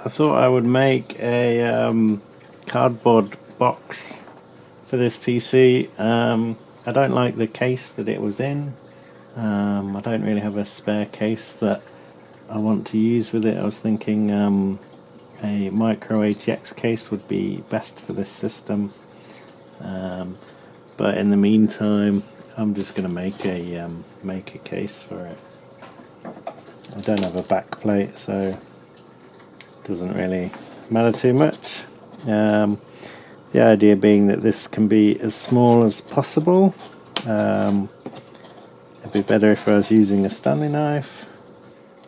I thought I would make a cardboard box for this PC. I don't like the case that it was in. I don't really have a spare case that I want to use with it. I was thinking a micro ATX case would be best for this system. But in the meantime, I'm just going to make a case for it. I don't have a back plate, so it doesn't really matter too much. The idea being that this can be as small as possible. It'd be better if I was using a Stanley knife.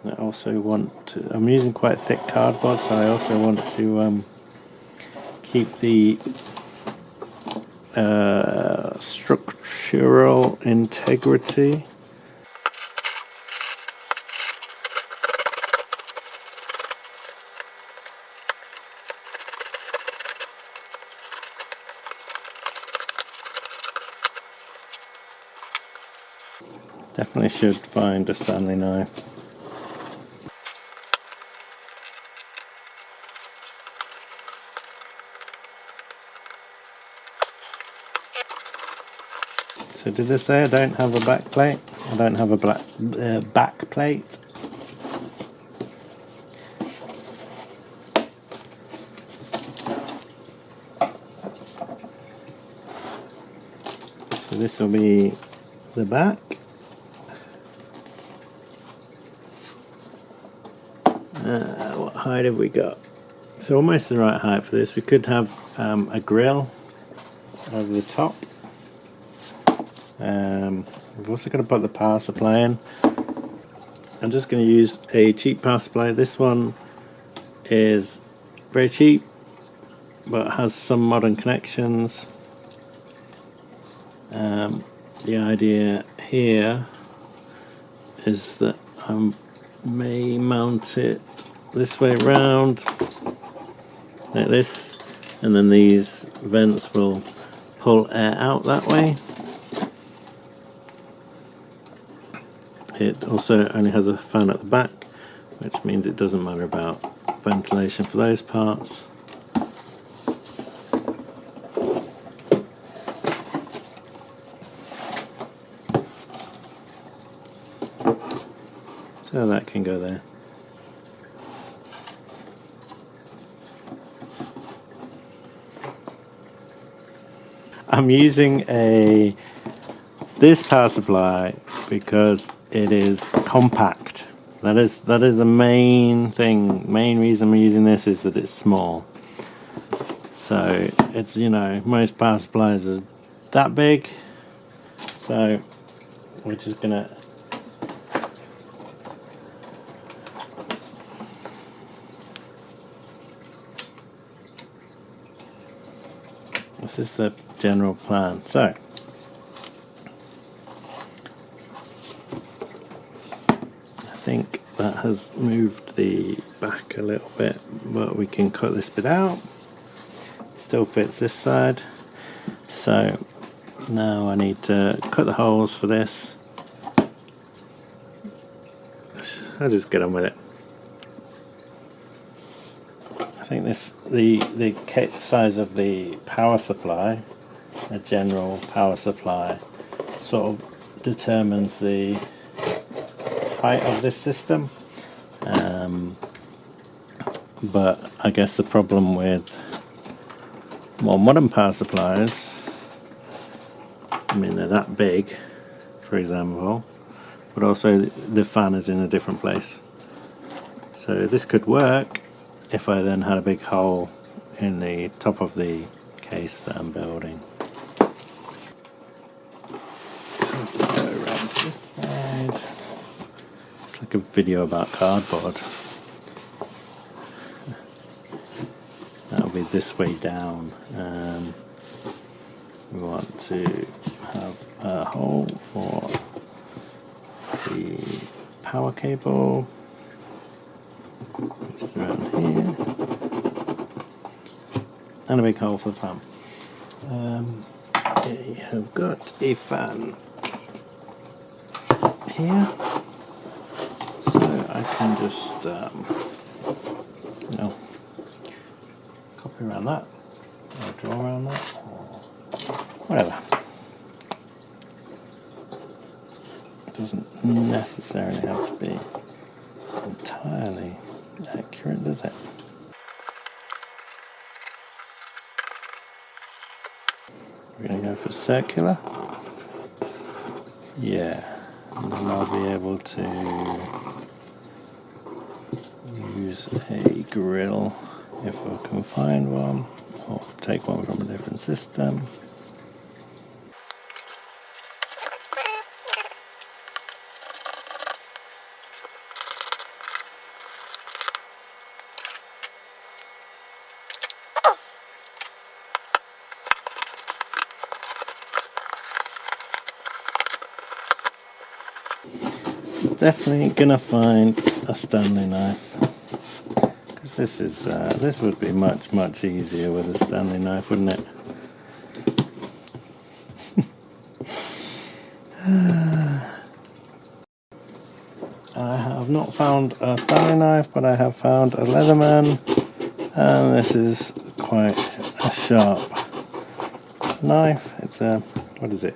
I also want to, I'm using quite thick cardboard, so I also want to keep the structural integrity. Definitely should find a Stanley knife. So did I say I don't have a back plate? I don't have a back plate. So this will be the back. What height have we got? So almost the right height for this. We could have a grill over the top. We've also got to put the power supply in. I'm just going to use a cheap power supply. This one is very cheap but has some modern connections. The idea here is that I may mount it this way round like this, and then these vents will pull air out that way. It also only has a fan at the back, which means it doesn't matter about ventilation for those parts. So that can go there. I'm using this power supply because it is compact. That is the main thing. Main reason I'm using this is that it's small. So it's, you know, most power supplies are that big. So we're just gonna this is the general plan. So I think that has moved the back a little bit, but we can cut this bit out. Still fits this side. So now I need to cut the holes for this. I'll just get on with it. I think the size of the power supply, a general power supply, sort of determines the height of this system. But I guess the problem with more modern power supplies, I mean, they're that big, for example, but also the fan is in a different place. So this could work if I then had a big hole in the top of the case that I'm building. So if we go around to this side, it's like a video about cardboard. That'll be this way down. We want to have a hole for the power cable, which is around here, and a big hole for the fan. We have got a fan here, so I can just no, happy around that. Or draw around that, or whatever. It doesn't necessarily have to be entirely accurate, does it? We're going to go for circular. Yeah, and then I'll be able to use a grill if I can find one, or take one from a different system. Definitely gonna find a Stanley knife, because this would be much easier with a Stanley knife, wouldn't it? I have not found a Stanley knife, but I have found a Leatherman, and this is quite a sharp knife. It's a, what is it?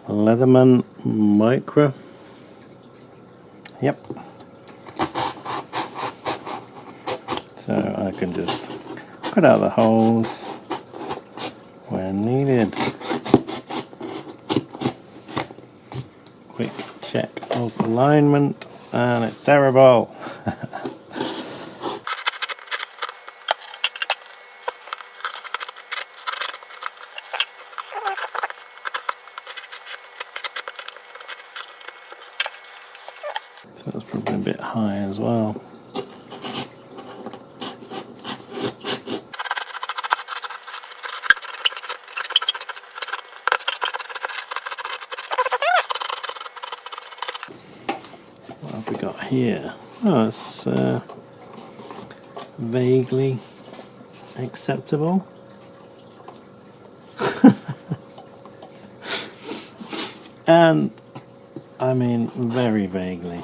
A Leatherman Micro. Yep. So I can just cut out the holes when needed. Quick check of alignment, and it's terrible. So that's probably a bit high as well. What have we got here? Oh, it's vaguely acceptable. And I mean very vaguely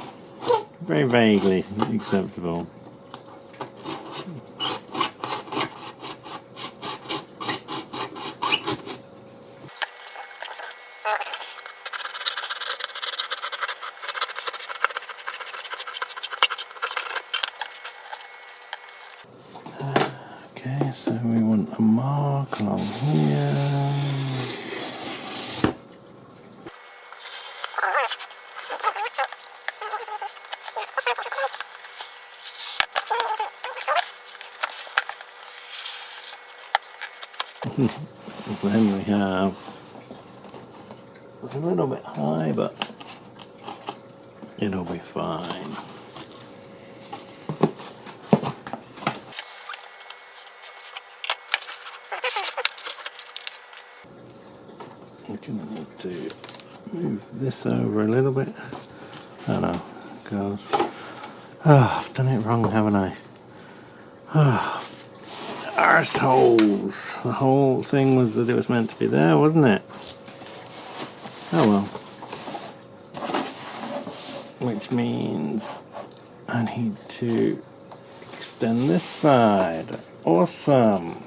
acceptable. Okay, so we want a mark along here. Then we have, it's a little bit high, but it'll be fine. I'm gonna need to move this over a little bit. Oh no, it goes. Oh, I've done it wrong, haven't I? Oh, arseholes. The whole thing was that it was meant to be there, wasn't it? Oh well. Which means I need to extend this side. Awesome.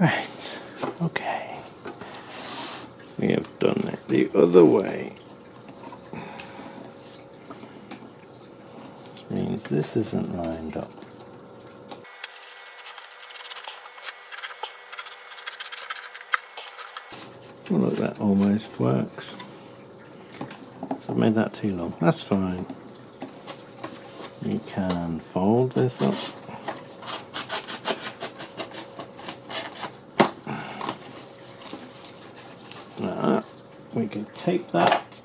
Right, okay. We have done it the other way. Which means this isn't lined up. Oh look, that almost works. So I've made that too long. That's fine. You can fold this up. We can tape that.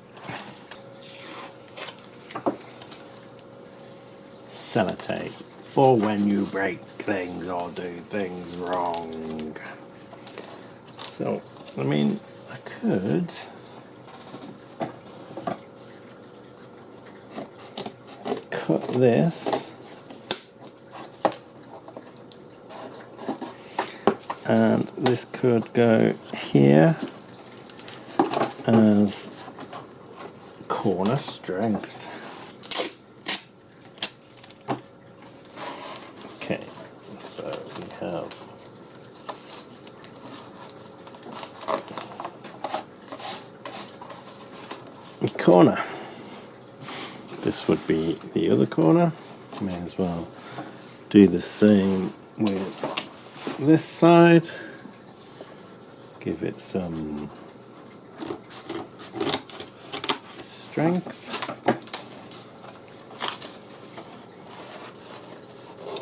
Sellotape for when you break things or do things wrong. So, I mean, I could cut this, and this could go here as corner strength. Okay, so we have a corner. This would be the other corner. May as well do the same with this side. Give it some strength,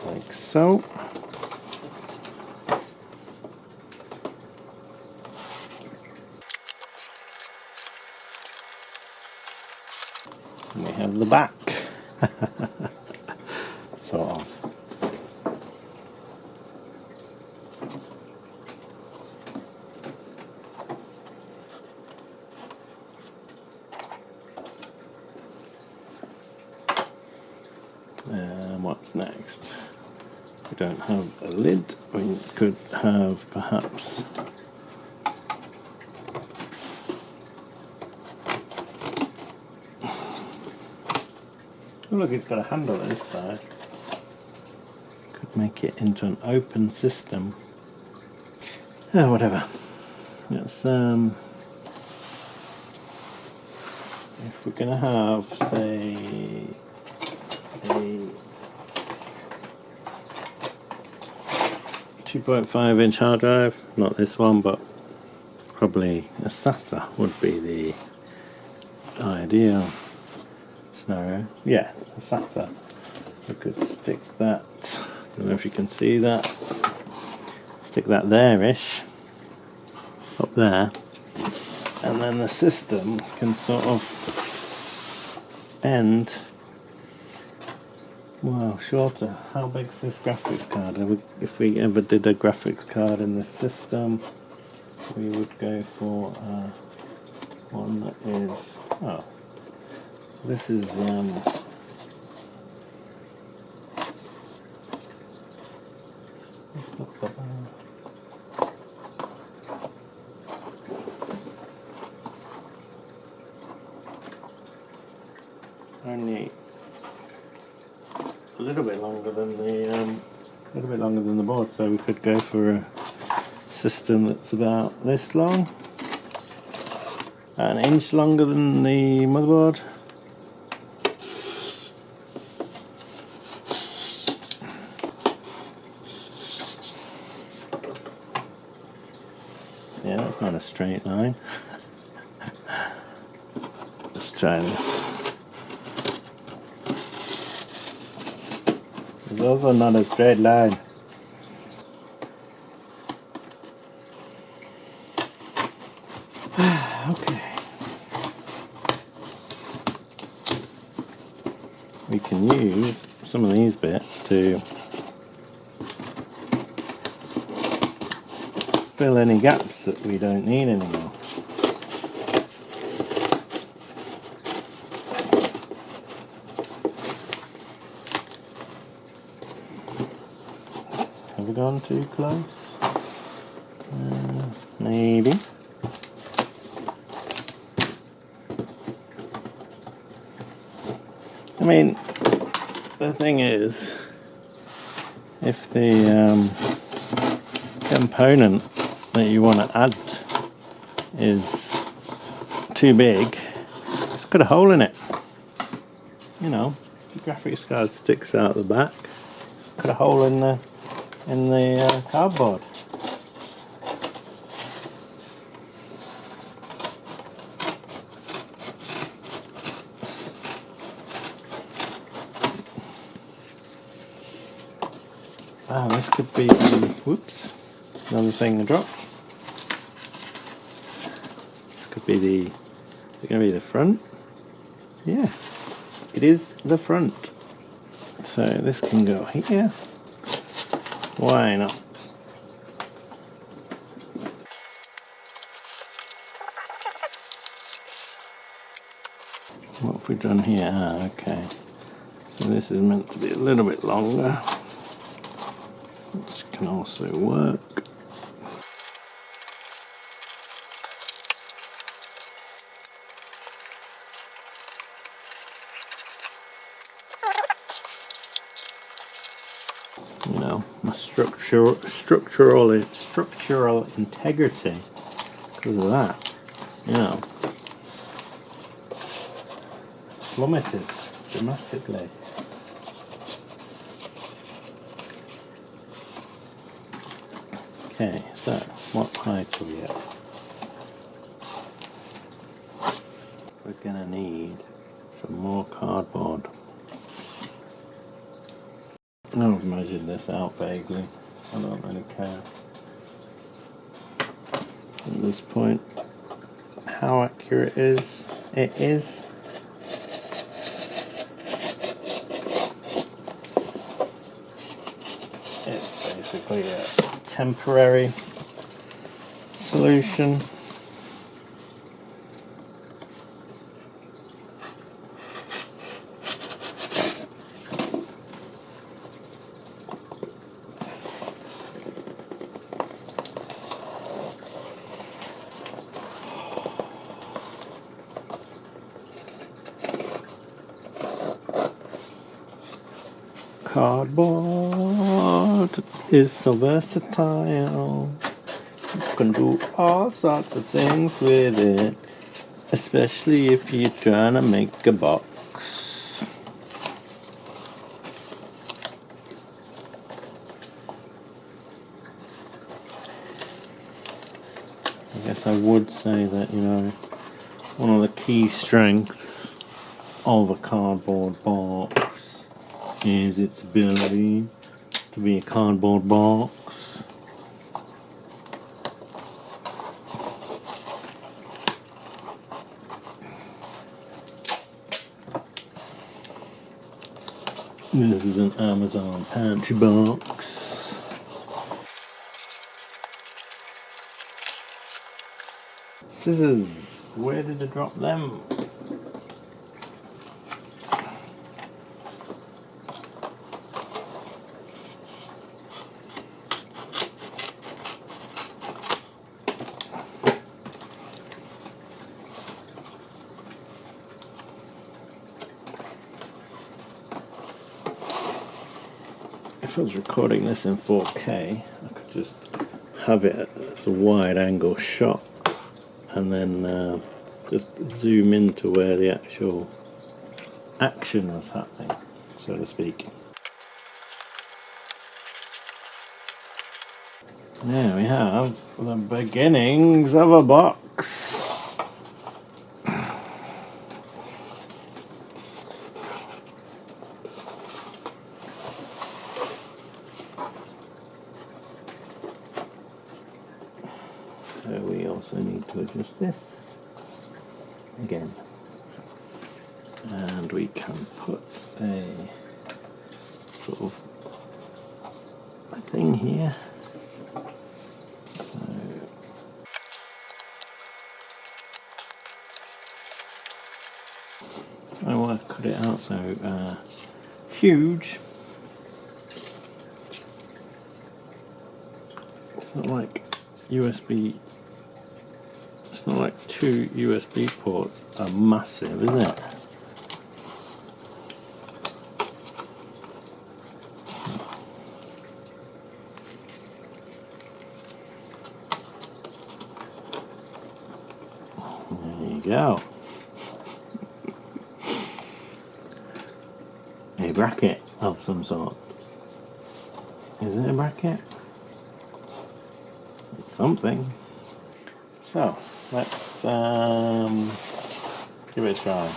like so. And we have the back. Sort of. What's next? We don't have a lid. We could have perhaps oh look, it's got a handle on this side. Could make it into an open system. Oh, whatever. Let's if we're gonna have, say, a 2.5-inch hard drive, not this one, but probably a SATA would be the ideal scenario. Yeah, a SATA. We could stick that, I don't know if you can see that, stick that there-ish, up there, and then the system can sort of end, well, shorter. How big is this graphics card? If we ever did a graphics card in the system, we would go for one that is, oh, this is only a little bit longer than the board, so we could go for a system that's about this long, an inch longer than the motherboard. Yeah, that's not a straight line. Let's try this. It's also not a straight line. Okay. We can use some of these bits to fill any gaps that we don't need anymore. Have we gone too close? Maybe. I mean, the thing is, if the component that you want to add is too big, it's got a hole in it. You know, the graphics card sticks out the back. Got a hole in the cardboard. Ah, this could be the, whoops, another thing I dropped. This could be the, is it going to be the front? Yeah, it is the front. So this can go here. Why not? What have we done here? Ah, okay. And this is meant to be a little bit longer, which can also work. You know, my structural integrity, because of that, you know, plummeted dramatically. Okay, so what height are we at? We're gonna need some more cardboard. I've measured this out vaguely. I don't really care at this point how accurate it is. It's basically a temporary solution. Cardboard is so versatile. You can do all sorts of things with it, especially if you're trying to make a box. I guess I would say that, you know, one of the key strengths of a cardboard box is its ability to be a cardboard box. This is an Amazon pantry box. Scissors, where did I drop them? If I was recording this in 4K, I could just have it as a wide angle shot and then just zoom into where the actual action was happening, so to speak. There we have the beginnings of a box. So we also need to adjust this again, and we can put a sort of thing here. So I want to cut it out so huge. It's not like USB. It's not like two USB ports are massive, is it? There you go. A bracket of some sort. Is it a bracket? It's something. So let's give it a try.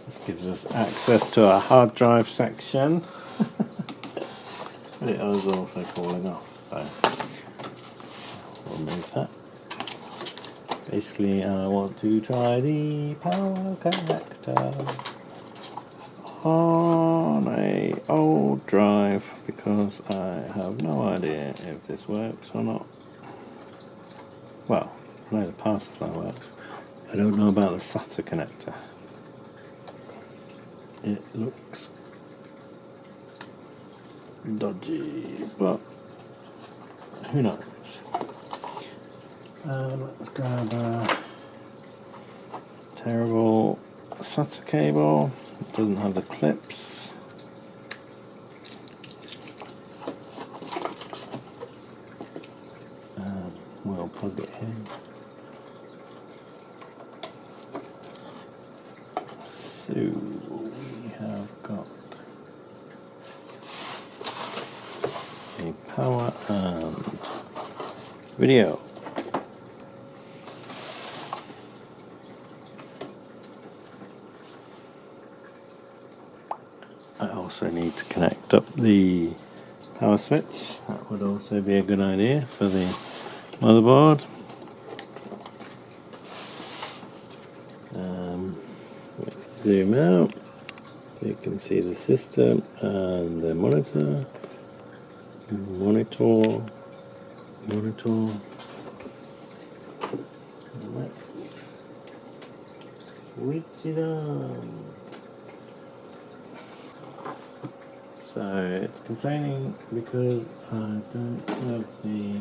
This gives us access to our hard drive section. But it was also falling off, so we'll remove that. Basically, I want to try the power connector on a my old drive because I have no idea if this works or not. Well, I know the power supply works. I don't know about the SATA connector. It looks dodgy, but who knows? Let's grab a terrible SATA cable. It doesn't have the clips. We'll plug it in. So we have got a power and video. I also need to connect up the power switch. That would also be a good idea for the motherboard. Let's zoom out so you can see the system and the monitor. Monitor. Let's switch it on. So it's complaining because I don't have the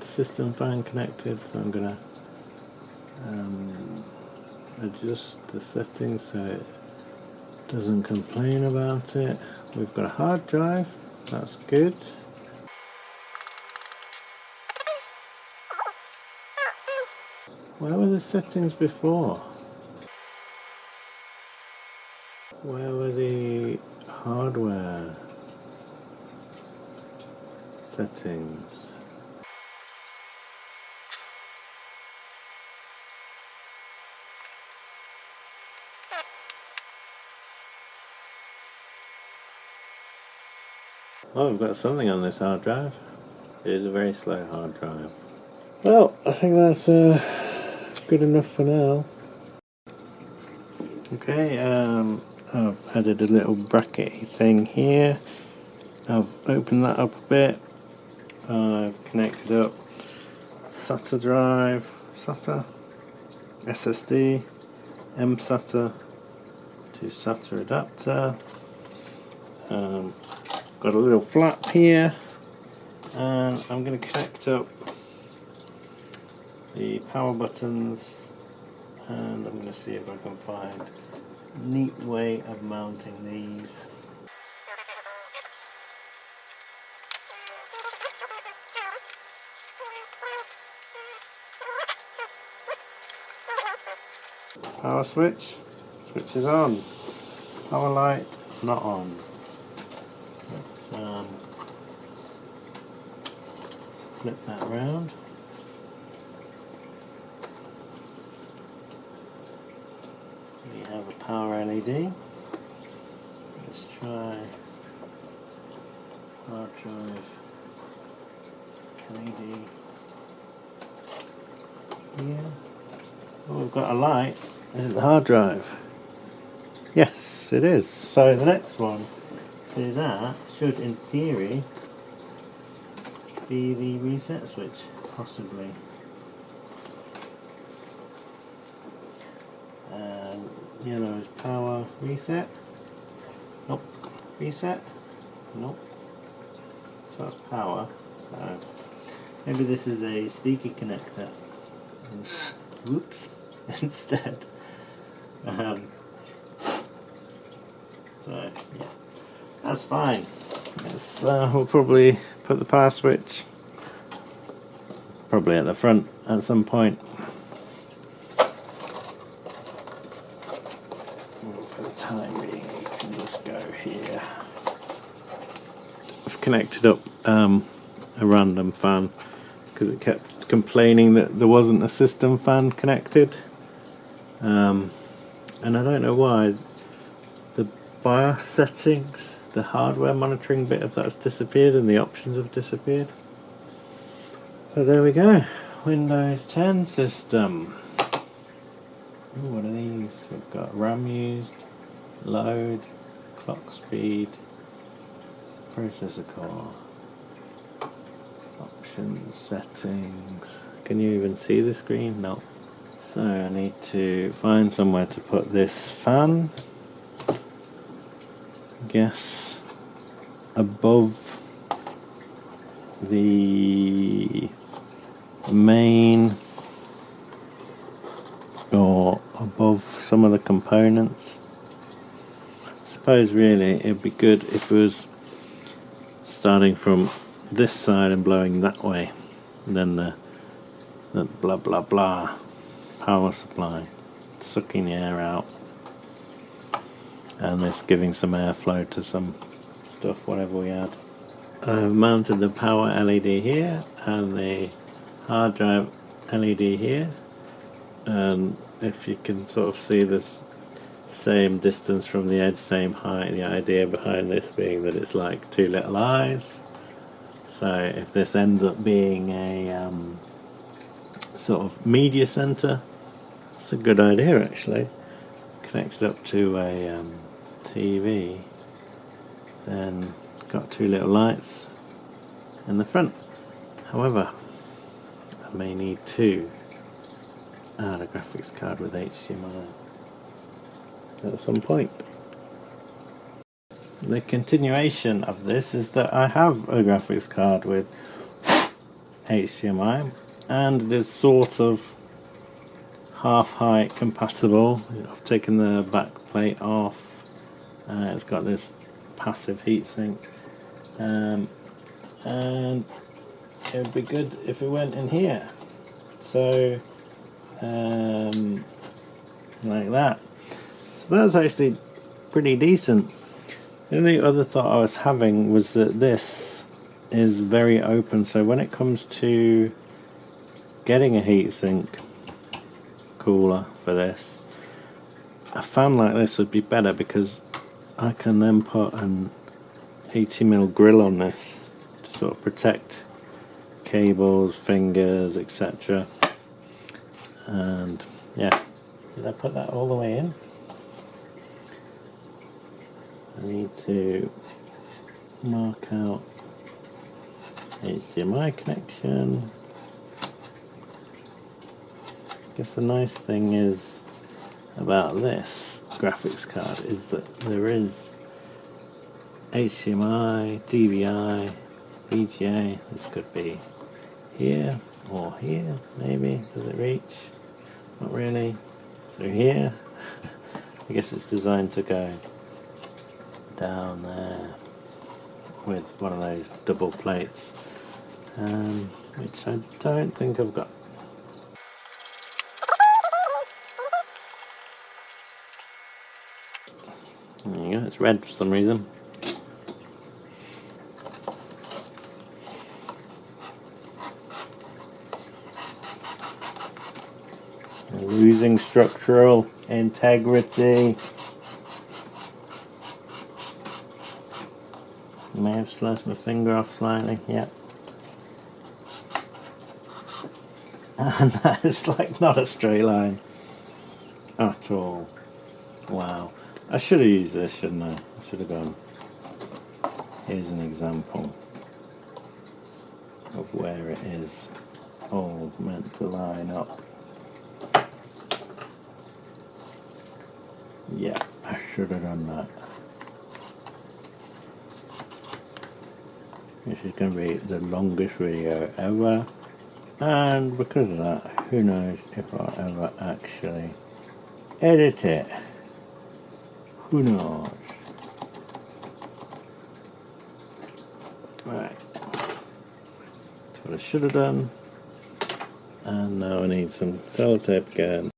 system fan connected, so I'm gonna adjust the settings so it doesn't complain about it. We've got a hard drive, that's good. Where were the settings before? Where were the hardware settings? Oh, we've got something on this hard drive. It is a very slow hard drive. Well, I think that's good enough for now. Okay, I've added a little brackety thing here. I've opened that up a bit. I've connected up SATA drive, SATA, SSD, mSATA to SATA adapter. Got a little flap here, and I'm going to connect up the power buttons, and I'm going to see if I can find a neat way of mounting these. Power switch is on. Power light not on. Let's flip that around. We have a power LED. Let's try hard drive LED here. Oh, we've got a light. Is it the hard drive? Yes, it is. So the next one to that should, in theory, be the reset switch, possibly. And yellow is power reset. Nope. Reset. Nope. So that's power. Maybe this is a speaker connector. Whoops. Instead. So yeah, that's fine. We'll probably put the power switch probably at the front at some point. For the time being, you can just go here. I've connected up a random fan because it kept complaining that there wasn't a system fan connected, and I don't know why. The BIOS settings, the hardware monitoring bit of that's disappeared and the options have disappeared. So there we go, Windows 10 system. Ooh, what are these? We've got RAM used, load, clock speed, processor core, options, settings. Can you even see the screen? No. So I need to find somewhere to put this fan. Guess above the main or above some of the components. I suppose really it'd be good if it was starting from this side and blowing that way, and then the blah blah blah power supply sucking the air out, and this giving some airflow to some stuff, whatever we add. I've mounted the power LED here and the hard drive LED here, and if you can sort of see this same distance from the edge, same height, the idea behind this being that it's like two little eyes. So if this ends up being a sort of media center, it's a good idea actually. Connect it up to a TV, then got two little lights in the front. However, I may need to add a graphics card with HDMI at some point. The continuation of this is that I have a graphics card with HDMI, and it is sort of half height compatible. I've taken the back plate off, it's got this passive heatsink, and it would be good if it went in here, so like that. So that's actually pretty decent. The only other thought I was having was that this is very open, so when it comes to getting a heatsink cooler for this, a fan like this would be better, because I can then put an 80mm grill on this to sort of protect cables, fingers, etc. And yeah, did I put that all the way in? I need to mark out HDMI connection. I guess the nice thing is about this graphics card is that there is HDMI, DVI, VGA. This could be here or here, maybe. Does it reach? Not really. So here, I guess it's designed to go down there with one of those double plates, which I don't think I've got. There you go, it's red for some reason. Losing structural integrity. May have sliced my finger off slightly, yep. And that is like not a straight line at all. Wow. I should have used this, shouldn't I? I should have gone, here's an example of where it is all meant to line up. Yeah, I should have done that. This is going to be the longest video ever, and because of that, who knows if I'll ever actually edit it. Who knows? Right, that's what I should have done, and now I need some sellotape again.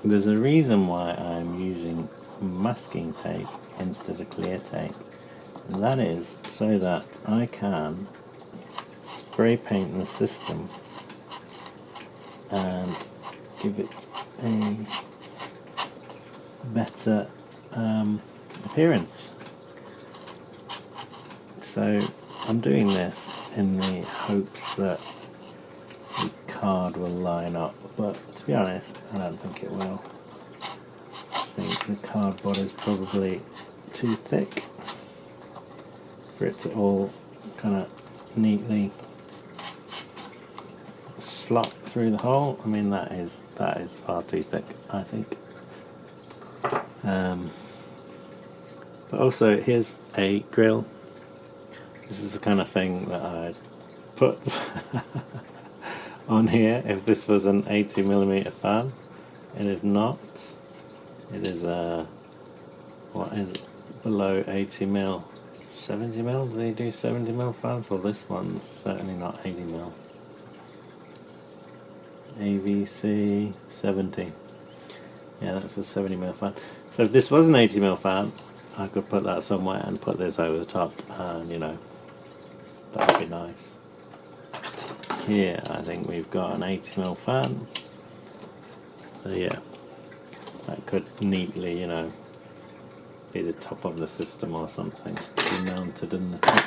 There's a reason why I'm using masking tape instead of clear tape, and that is so that I can spray paint the system and give it a better appearance. So I'm doing this in the hopes that we card will line up, but to be honest, I don't think it will. I think the cardboard is probably too thick for it to all kind of neatly slot through the hole. I mean, that is far too thick, I think. But also, here's a grill. This is the kind of thing that I'd put on here if this was an 80mm fan. It is not. It is what is it? Below 80mm, 70mm. Do they do 70mm fans? Well, this one's certainly not 80mm. AVC 70. Yeah, that's a 70mm fan. So if this was an 80mm fan, I could put that somewhere and put this over the top, and you know, that would be nice. Here, I think we've got an 80mm fan. So yeah, that could neatly, you know, be the top of the system or something, be mounted in the top.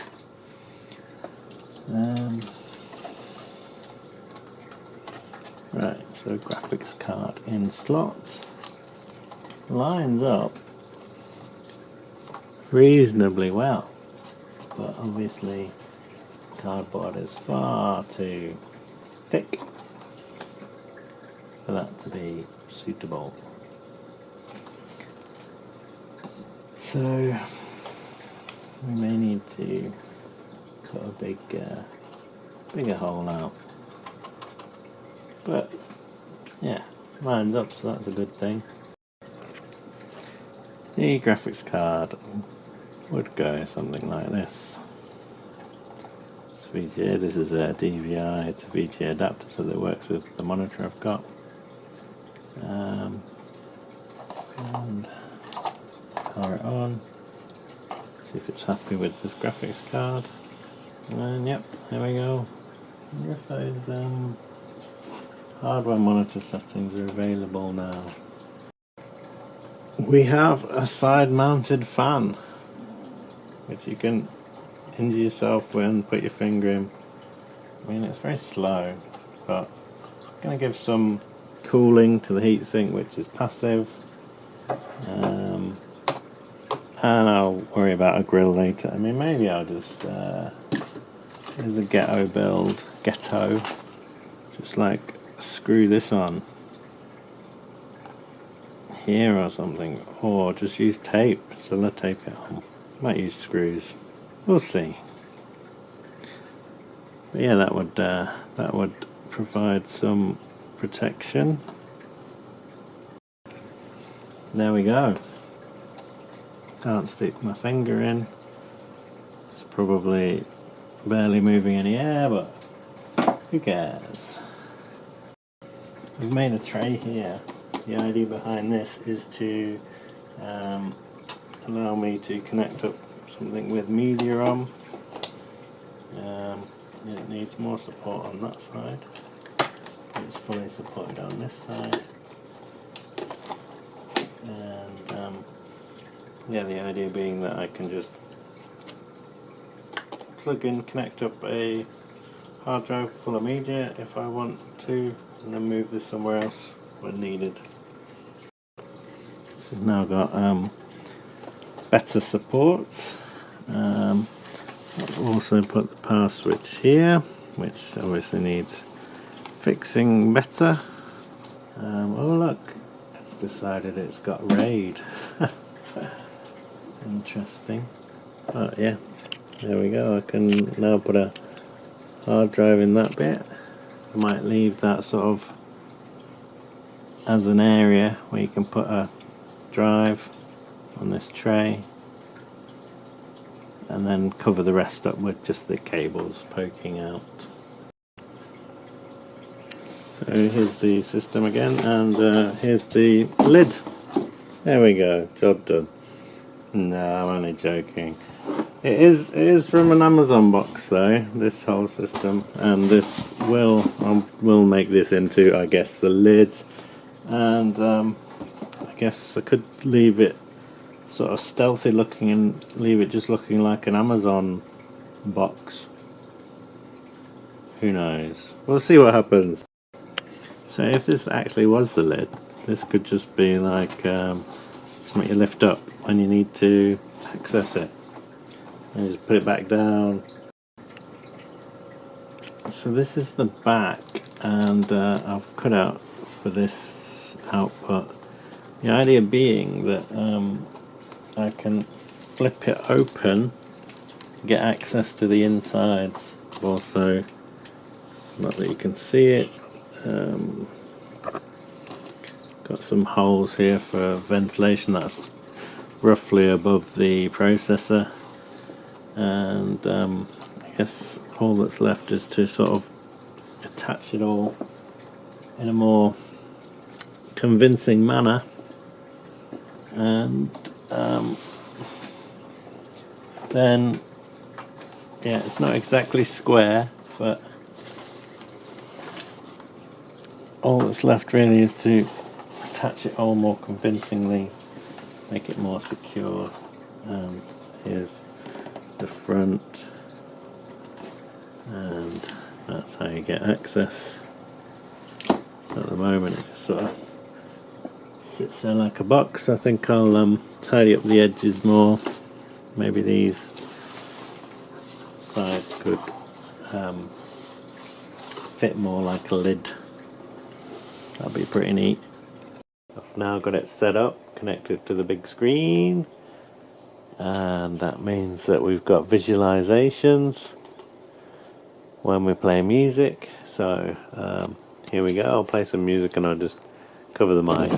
Right, so graphics card in slot, lines up reasonably well, but obviously cardboard is far too thick for that to be suitable. So we may need to cut a bigger hole out. But yeah, lines up, so that's a good thing. The graphics card would go something like this. It's VGA, this is a DVI, it's a VGA adapter, so that it works with the monitor I've got. And power it on, see if it's happy with this graphics card. And yep, there we go. I wonder if those hardware monitor settings are available now. We have a side mounted fan, which you can injure yourself with and put your finger in. I mean, it's very slow, but it's going to give some cooling to the heatsink, which is passive. And I'll worry about a grill later. I mean, maybe I'll just here's a ghetto build, just like screw this on here or something, or just use tape, sellotape it on. Might use screws, we'll see. But yeah, that would provide some protection. There we go. Can't stick my finger in. It's probably barely moving any air, but who cares? We've made a tray here. The idea behind this is to allow me to connect up something with media on. It needs more support on that side. It's fully supported on this side. And yeah, the idea being that I can just plug in, connect up a hard drive full of media if I want to, and then move this somewhere else when needed. This has now got better support. I've also put the power switch here, which obviously needs fixing better. Oh look, it's decided it's got RAID. Interesting. But yeah, there we go. I can now put a hard drive in that bit. I might leave that sort of as an area where you can put a drive on this tray, and then cover the rest up with just the cables poking out. So here's the system again, and here's the lid. There we go, job done. No, I'm only joking. It is from an Amazon box though, this whole system, and this will make this into, I guess, the lid, and I guess I could leave it sort of stealthy looking and leave it just looking like an Amazon box. Who knows? We'll see what happens. So if this actually was the lid, this could just be like something you lift up when you need to access it. And just put it back down. So this is the back, and I've cut out for this output. The idea being that I can flip it open, get access to the insides. Also, not that you can see it, got some holes here for ventilation that's roughly above the processor, and I guess all that's left is to sort of attach it all in a more convincing manner. And then, yeah, it's not exactly square, but all that's left really is to attach it all more convincingly, make it more secure. Here's the front, and that's how you get access. So at the moment it just sort of sits there like a box. I think I'll tidy up the edges more. Maybe these sides could fit more like a lid. That'd be pretty neat. I've now got it set up, connected to the big screen, and that means that we've got visualizations when we play music. So here we go. I'll play some music and I'll just cover the mic.